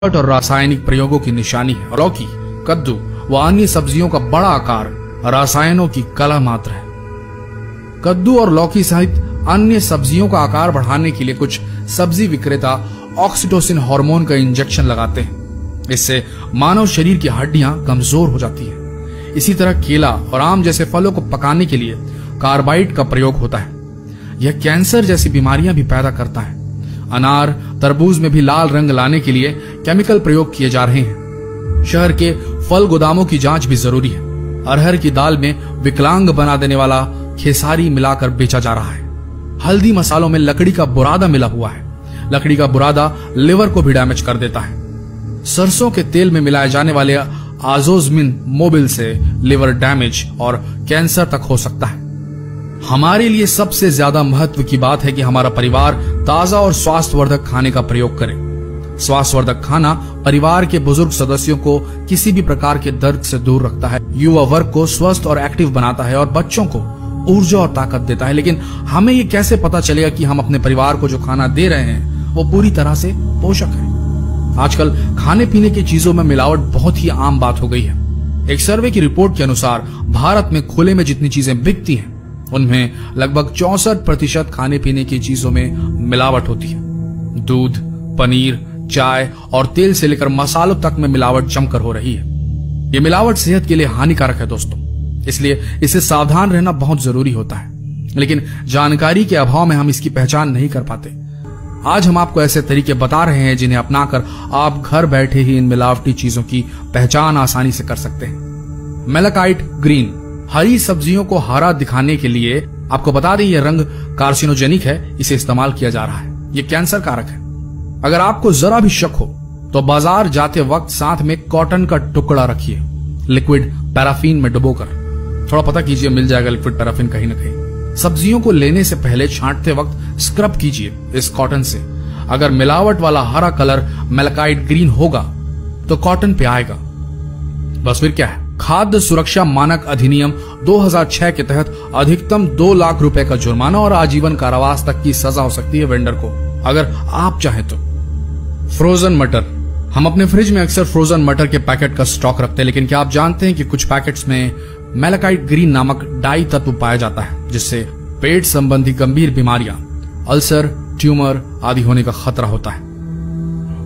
और रासायनिक प्रयोगों की निशानी है। लौकी, कद्दू व अन्य सब्जियों का बड़ा आकार रसायनों की कला मात्र है। कद्दू और लौकी सहित अन्य सब्जियों का आकार बढ़ाने के लिए कुछ सब्जी विक्रेता ऑक्सीटोसिन हार्मोन का इंजेक्शन लगाते हैं। इससे मानव शरीर की हड्डियां कमजोर हो जाती हैं। इसी तरह केला और आम जैसे फलों को पकाने के लिए कार्बाइड का प्रयोग होता है। यह कैंसर जैसी बीमारियां भी पैदा करता है। अनार, तरबूज में भी लाल रंग लाने के लिए केमिकल प्रयोग किए जा रहे हैं। शहर के फल गोदामों की जांच भी जरूरी है। अरहर की दाल में विकलांग बना देने वाला खेसारी मिलाकर बेचा जा रहा है। हल्दी मसालों में लकड़ी का बुरादा मिला हुआ है। लकड़ी का बुरादा लिवर को भी डैमेज कर देता है। सरसों के तेल में मिलाए जाने वाले आजोजमिन मोबिल से लिवर डैमेज और कैंसर तक हो सकता है। हमारे लिए सबसे ज्यादा महत्व की बात है कि हमारा परिवार ताजा और स्वास्थ्यवर्धक खाने का प्रयोग करे। स्वास्थ्यवर्धक खाना परिवार के बुजुर्ग सदस्यों को किसी भी प्रकार के दर्द से दूर रखता है, युवा वर्ग को स्वस्थ और एक्टिव बनाता है और बच्चों को ऊर्जा और ताकत देता है। लेकिन हमें ये कैसे पता चलेगा कि हम अपने परिवार को जो खाना दे रहे हैं वो पूरी तरह से पोषक है? आजकल खाने पीने की चीजों में मिलावट बहुत ही आम बात हो गई है। एक सर्वे की रिपोर्ट के अनुसार भारत में खुले में जितनी चीजें बिकती हैं उनमें लगभग 64% खाने पीने की चीजों में मिलावट होती है। दूध, पनीर, चाय और तेल से लेकर मसालों तक में मिलावट जमकर हो रही है। ये मिलावट सेहत के लिए हानिकारक है दोस्तों, इसलिए इससे सावधान रहना बहुत जरूरी होता है। लेकिन जानकारी के अभाव में हम इसकी पहचान नहीं कर पाते। आज हम आपको ऐसे तरीके बता रहे हैं जिन्हें अपनाकर आप घर बैठे ही इन मिलावटी चीजों की पहचान आसानी से कर सकते हैं। मेलाकाइट ग्रीन, हरी सब्जियों को हरा दिखाने के लिए आपको बता दें यह रंग कार्सिनोजेनिक है, इसे इस्तेमाल किया जा रहा है। यह कैंसर कारक है। अगर आपको जरा भी शक हो तो बाजार जाते वक्त साथ में कॉटन का टुकड़ा रखिए, लिक्विड पैराफिन में डुबोकर। थोड़ा पता कीजिए, मिल जाएगा लिक्विड पैराफिन कहीं ना कहीं। सब्जियों को लेने से पहले छांटते वक्त स्क्रब कीजिए इस कॉटन से। अगर मिलावट वाला हरा कलर मेलाकाइट ग्रीन होगा तो कॉटन पे आएगा। बस फिर क्या है, खाद्य सुरक्षा मानक अधिनियम 2006 के तहत अधिकतम 2 लाख रुपए का जुर्माना और आजीवन कारावास तक की सजा हो सकती है वेंडर को, अगर आप चाहें तो। फ्रोजन मटर, हम अपने फ्रिज में अक्सर फ्रोजन मटर के पैकेट का स्टॉक रखते हैं, लेकिन क्या आप जानते हैं कि कुछ पैकेट्स में मेलाकाइट ग्रीन नामक डाई तत्व पाया जाता है, जिससे पेट संबंधी गंभीर बीमारियां, अल्सर, ट्यूमर आदि होने का खतरा होता है।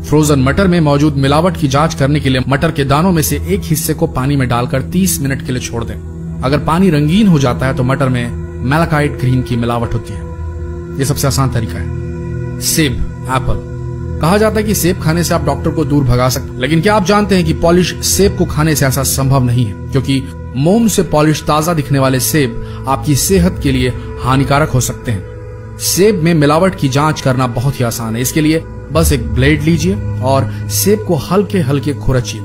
फ्रोजन मटर में मौजूद मिलावट की जांच करने के लिए मटर के दानों में से एक हिस्से को पानी में डालकर 30 मिनट के लिए छोड़ दें। अगर पानी रंगीन हो जाता है तो मटर में मेलाकाइट ग्रीन की मिलावट होती है। यह सबसे आसान तरीका है। सेब, एप्पल, कहा जाता है कि सेब खाने से आप डॉक्टर को दूर भगा सकते हैं, लेकिन क्या आप जानते हैं कि पॉलिश सेब को खाने से ऐसा संभव नहीं है, क्योंकि मोम से पॉलिश ताजा दिखने वाले सेब आपकी सेहत के लिए हानिकारक हो सकते हैं। सेब में मिलावट की जांच करना बहुत ही आसान है। इसके लिए बस एक ब्लेड लीजिए और सेब को हल्के हल्के खुरचिए।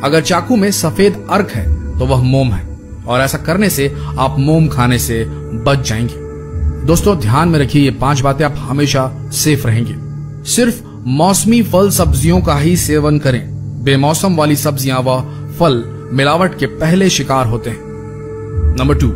अगर चाकू में सफेद अर्क है तो वह मोम है, और ऐसा करने से आप मोम खाने से बच जाएंगे। दोस्तों ध्यान में रखिए, ये 5 बातें, आप हमेशा सेफ रहेंगे। सिर्फ मौसमी फल सब्जियों का ही सेवन करें। बेमौसम वाली सब्जियां व फल मिलावट के पहले शिकार होते हैं। नंबर 2,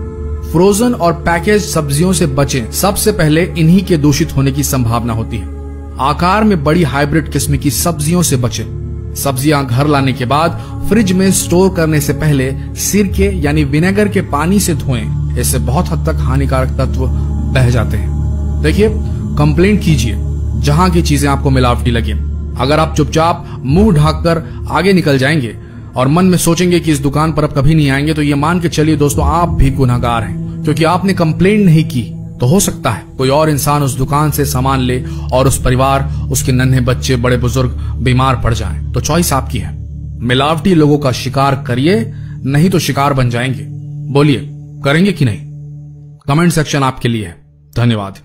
फ्रोजन और पैकेज सब्जियों से बचें। सबसे पहले इन्हीं के दूषित होने की संभावना होती है। आकार में बड़ी हाइब्रिड किस्म की सब्जियों से बचें। सब्जियां घर लाने के बाद फ्रिज में स्टोर करने से पहले सिरके यानी विनेगर के पानी से धोएं। इससे बहुत हद तक हानिकारक तत्व बह जाते हैं। देखिए, कंप्लेंट कीजिए जहां की चीजें आपको मिलावटी लगे। अगर आप चुपचाप मुंह ढाककर आगे निकल जाएंगे और मन में सोचेंगे कि इस दुकान पर अब कभी नहीं आएंगे, तो ये मान के चलिए दोस्तों, आप भी गुनहगार हैं, क्योंकि आपने कंप्लेंट नहीं की। तो हो सकता है कोई और इंसान उस दुकान से सामान ले और उस परिवार, उसके नन्हे बच्चे, बड़े बुजुर्ग बीमार पड़ जाएं। तो चॉइस आपकी है। मिलावटी लोगों का शिकार करिए, नहीं तो शिकार बन जाएंगे। बोलिए, करेंगे कि नहीं? कमेंट सेक्शन आपके लिए है। धन्यवाद।